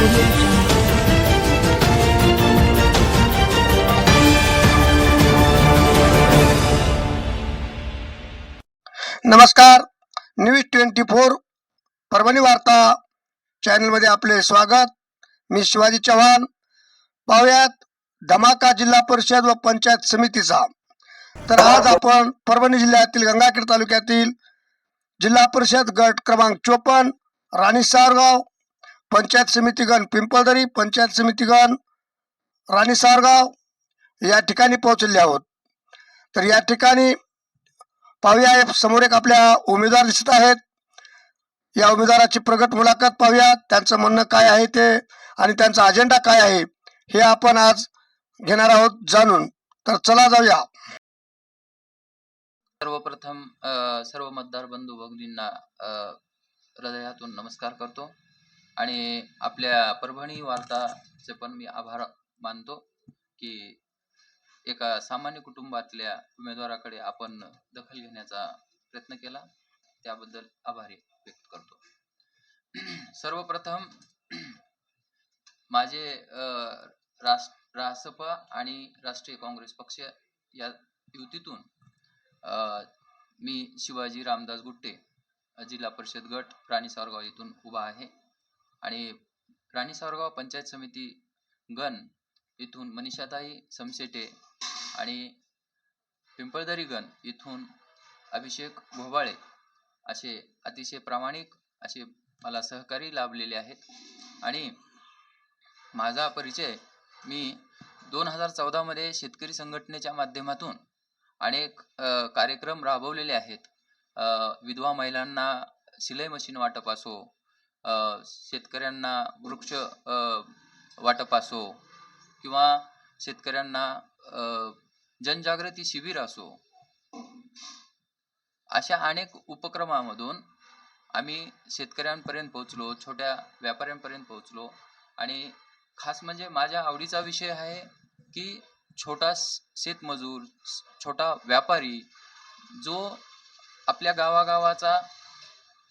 नमस्कार, न्यूज 24 परभणी वार्ता चॅनलमध्ये आपले स्वागत. मी शिवाजी चव्हाण. पाहुयात धमाका जिल्हा परिषद व पंचायत समितीचा. तर आज आपण परभणी जिल्ह्यातील गंगाखेड तालुक्यातील जिल्हा परिषद गट क्रमांक 54 राणी सावरगाव, पंचायत समितीगण पिंपळदरी, पंचायत समितीगण राणी सावरगाव या ठिकाणी पोहोचले आहोत. तर या ठिकाणी पाहूया, समोर एक आपल्या उमेदवार दिसत आहेत. या उमेदवाराची प्रगत मुलाखत पाहूया. त्यांचं म्हणणं काय आहे ते आणि त्यांचा अजेंडा काय आहे हे आपण आज घेणार आहोत जाणून. तर चला जाऊया. सर्वप्रथम सर्व मतदार बंधू भगिनींना हृदयातून नमस्कार करतो आणि आपल्या परभणी वार्ताचे पण मी आभार मानतो की एका सामान्य कुटुंबातल्या उमेदवाराकडे आपण दखल घेण्याचा प्रयत्न केला, त्याबद्दल आभारी व्यक्त करतो. सर्वप्रथम माझे रासप आणि राष्ट्रीय काँग्रेस पक्ष या युतीतून मी शिवाजी रामदास गुट्टे, जिल्हा परिषद गट राणी सावरगाव इथून उभा आहे आणि राणी सावरगाव पंचायत समिती गण इथून मनीषाताई समसेटे आणि पिंपळदरी गण इथून अभिषेक घोबाळे असे अतिशय प्रामाणिक असे मला सहकारी लाभलेले आहेत. आणि माझा परिचय, मी 2014 मध्ये शेतकरी संघटनेच्या माध्यमातून अनेक कार्यक्रम राबवलेले आहेत. विधवा महिलांना शिलाई मशीन वाटप असो, शेतकऱ्यांना वृक्ष वाटप असो किंवा शेतकऱ्यांना जनजागृती शिबिर असो, अशा अनेक उपक्रमामधून आम्ही शेतकऱ्यांपर्यंत पोहोचलो, छोट्या व्यापाऱ्यांपर्यंत पोहोचलो. आणि खास म्हणजे माझ्या आवडीचा विषय आहे की छोटा शेतमजूर, छोटा व्यापारी, जो आपल्या गावागावाचा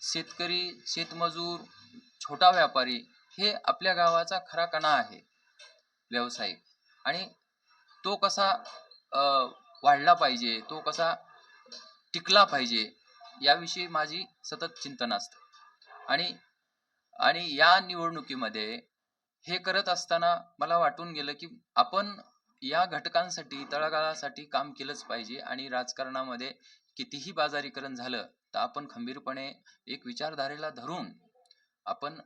शेतकरी, शेतमजूर, छोटा व्यापारी हे आपल्या गावाचा खरा कणा आहे व्यावसायिक. आणि तो कसा वाढला पाहिजे, तो कसा टिकला पाहिजे याविषयी माझी सतत चिंतन असतं. आणि या निवडणुकीमध्ये हे करत असताना मला वाटून गेलं की आपण या घटकांसाठी, तळागाळासाठी काम केलंच पाहिजे. आणि राजकारणामध्ये कितीही बाजारीकरण झालं तर आपण खंबीरपणे एक विचारधारेला धरून आपण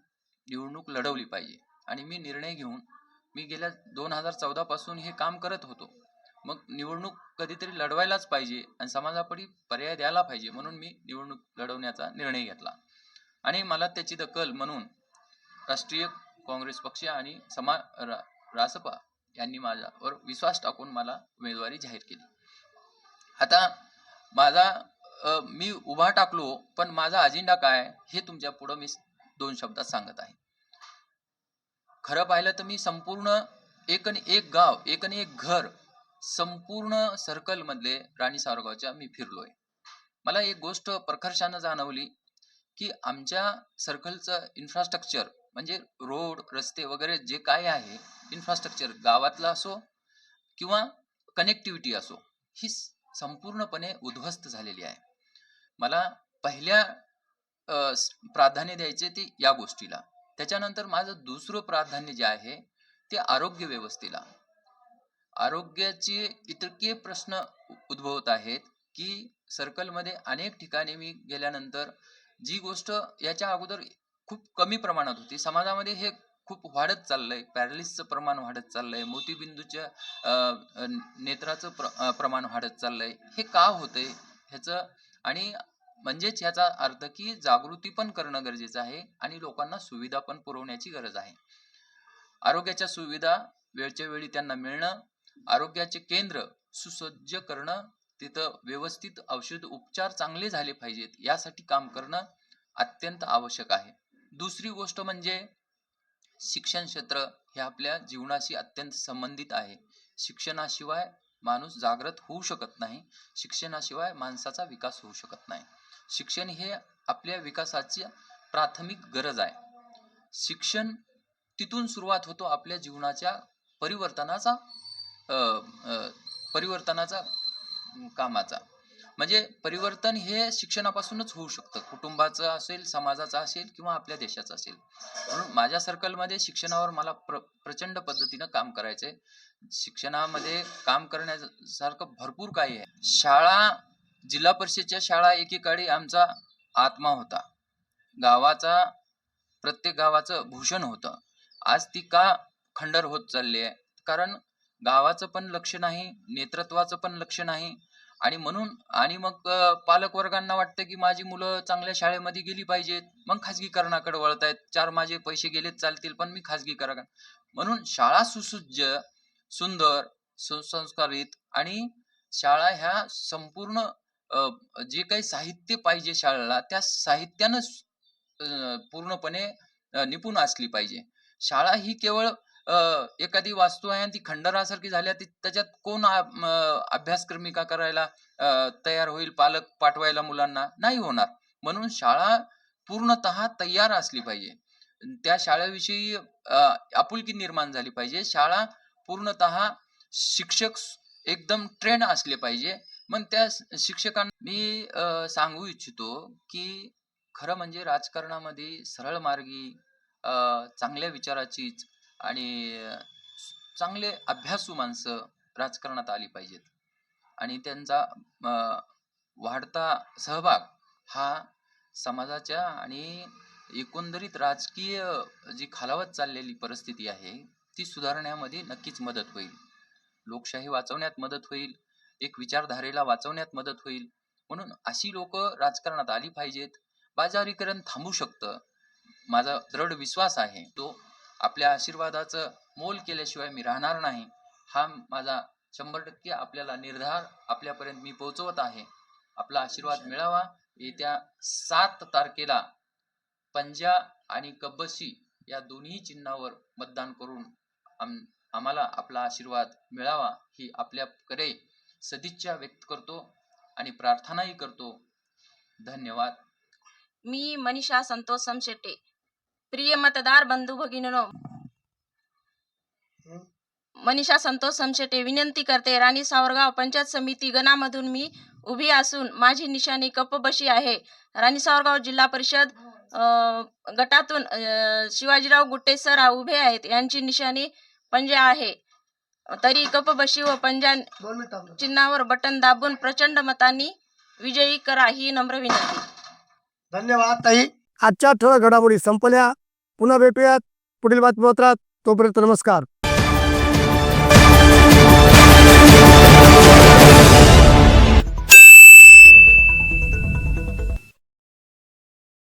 निवडणूक लढवली पाहिजे. आणि मी निर्णय घेऊन मी गेल्या 2014 पासून हे काम करत होतो. मग निवडणूक कधीतरी लढवायलाच पाहिजे आणि समाजापुढे पर्याय द्यायला पाहिजे, म्हणून मी निवडणूक लढवण्याचा निर्णय घेतला. आणि मला त्याची दखल म्हणून राष्ट्रीय काँग्रेस पक्ष आणि रासपा यांनी माझ्यावर विश्वास टाकून मला उमेदवारी जाहीर केली. आता मी उभा टाकलो, पण माझा अजेंडा काय हे तुमच्या पुढे मी 2 शब्दात सांगत आहे. खरं पाहिलं तर मी संपूर्ण एक आणि एक गाव, एक आणि एक घर, संपूर्ण सर्कल मधले राणी सावरगावच्या मी फिरलोय. मला एक गोष्ट प्रकर्षानं जाणवली की आमच्या सर्कलचं इन्फ्रास्ट्रक्चर म्हणजे रोड, रस्ते वगैरे जे काय आहे इन्फ्रास्ट्रक्चर, गावातला असो किंवा कनेक्टिव्हिटी असो, ही संपूर्णपणे उद्ध्वस्त झालेली आहे. मला पहिल्या प्राधान्य द्यायचे ते या गोष्टीला. त्याच्यानंतर माझं दुसरं प्राधान्य जे आहे ते आरोग्य व्यवस्थेला. आरोग्याचे इतके प्रश्न उद्भवत आहेत की सर्कलमध्ये अनेक ठिकाणी मी गेल्यानंतर जी गोष्ट याच्या अगोदर खूप कमी प्रमाणात होती, समाजामध्ये हे खूप वाढत चाललंय. पॅरालिसिसचं प्रमाण वाढत चाललंय, मोतीबिंदूच्या नेत्राचं प्रमाण वाढत चाललंय. हे का होतंय ह्याचं, आणि म्हणजेच ह्याचा अर्थ की जागृती पण करणं गरजेचं आहे आणि लोकांना सुविधा पण पुरवण्याची गरज आहे. आरोग्याच्या सुविधा वेळच्या वेळी त्यांना मिळणं, आरोग्याचे केंद्र सुसज्ज करणं, तिथं व्यवस्थित औषध उपचार चांगले झाले पाहिजेत यासाठी काम करणं अत्यंत आवश्यक आहे. दुसरी गोष्ट म्हणजे शिक्षण क्षेत्र हे आपल्या जीवनाशी अत्यंत संबंधित आहे. शिक्षणाशिवाय माणूस जागृत होऊ शकत नाही, शिक्षणाशिवाय माणसाचा विकास होऊ शकत नाही. शिक्षण हे आपल्या विकासाची प्राथमिक गरज आहे. शिक्षण तिथून सुरुवात होतो आपल्या जीवनाच्या परिवर्तनाचा अ, अ, परिवर्तनाचा कामाचा. म्हणजे परिवर्तन हे शिक्षणापासूनच होऊ शकतं. कुटुंबाचं असेल, समाजाचं असेल किंवा आपल्या देशाचं असेल. म्हणून माझ्या सर्कलमध्ये शिक्षणावर मला प्रचंड पद्धतीनं काम करायचंय. शिक्षणामध्ये काम करण्यासारखं भरपूर काही आहे. शाळा, जिल्हा परिषदच्या शाळा एकेकाळी आमचा आत्मा होता. गावाचा, प्रत्येक गावाचं भूषण होतं. आज ती का खंडर होत चालली आहे? कारण गावाचं पण लक्ष नाही, नेतृत्वाचं पण लक्ष नाही आणि म्हणून आणि मग पालक वर्गांना वाटतं की माझी मुलं चांगल्या शाळेमध्ये गेली पाहिजेत, मग खाजगीकरणाकडे वळतायत. 4 माझे पैसे गेलेच चालतील, पण मी खाजगीकरण. म्हणून शाळा सुसज्ज, सुंदर, सुसंस्कारित आणि शाळा ह्या संपूर्ण जे काही साहित्य पाहिजे शाळेला, त्या साहित्यानं पूर्णपणे निपुण असली पाहिजे. शाळा ही केवळ एखादी वास्तू आहे आणि ती खंडरासारखी झाल्या, त्याच्यात कोण अभ्यासक्रमिका करायला तयार होईल, पालक पाठवायला मुलांना? नाही होणार. म्हणून शाळा पूर्णतः तयार असली पाहिजे. त्या शाळेविषयी आपुलकी निर्माण झाली पाहिजे. शाळा पूर्णतः शिक्षक एकदम ट्रेन असले पाहिजे. मग त्या शिक्षकांना मी सांगू इच्छितो की खरं म्हणजे राजकारणामध्ये सरळ मार्गी, चांगल्या विचाराचीच आणि चांगले अभ्यासू माणसं राजकारणात आली पाहिजेत आणि त्यांचा वाढता सहभाग हा समाजाच्या आणि एकंदरीत राजकीय जी खालावत चाललेली परिस्थिती आहे ती सुधारण्यामध्ये नक्कीच मदत होईल. लोकशाही वाचवण्यात मदत होईल, एक विचारधारेला वाचवण्यात मदत होईल. म्हणून अशी लोक राजकारणात आली पाहिजेत. बाजारीकरण थांबू शकतं, माझा दृढ विश्वास आहे. तो आपल्या आशीर्वादाचं मोल केल्याशिवाय मी राहणार नाही, हा माझा 100% आपल्याला निर्धार आपल्यापर्यंत मी पोहोचवत आहे. आपला आशीर्वाद मिळावा. येत्या 7 तारखेला पंजा आणि कब्बशी या दोन्ही चिन्हावर मतदान करून आम्हाला आपला आशीर्वाद मिळावा ही आपल्याकडे सदिच्छा व्यक्त करतो आणि प्रार्थनाही करतो. धन्यवाद. मी मनीषा संतोष समशेट्टे. प्रिय मतदार बंधू भगिनींनो, मनीषा संतोष समशेट्टे विनंती करते. राणी सावरगाव पंचायत समिती गणामधून मी उभी असून माझी निशाणी कप्पबशी आहे. राणी सावरगाव जिल्हा परिषद गटातून शिवाजीराव गुट्टे सर उभे आहेत. यांची निशाणी पंजा आहे. तरी कप्पबशी व पंजा चिन्हावर बटन दाबून प्रचंड मतांनी विजयी करा ही नम्र विनंती. धन्यवाद ताई. आजच्या ठळक घडामोडी संपल्या. पुन्हा भेटूयात पुढील बातमीपत्रात. तोपर्यंत नमस्कार.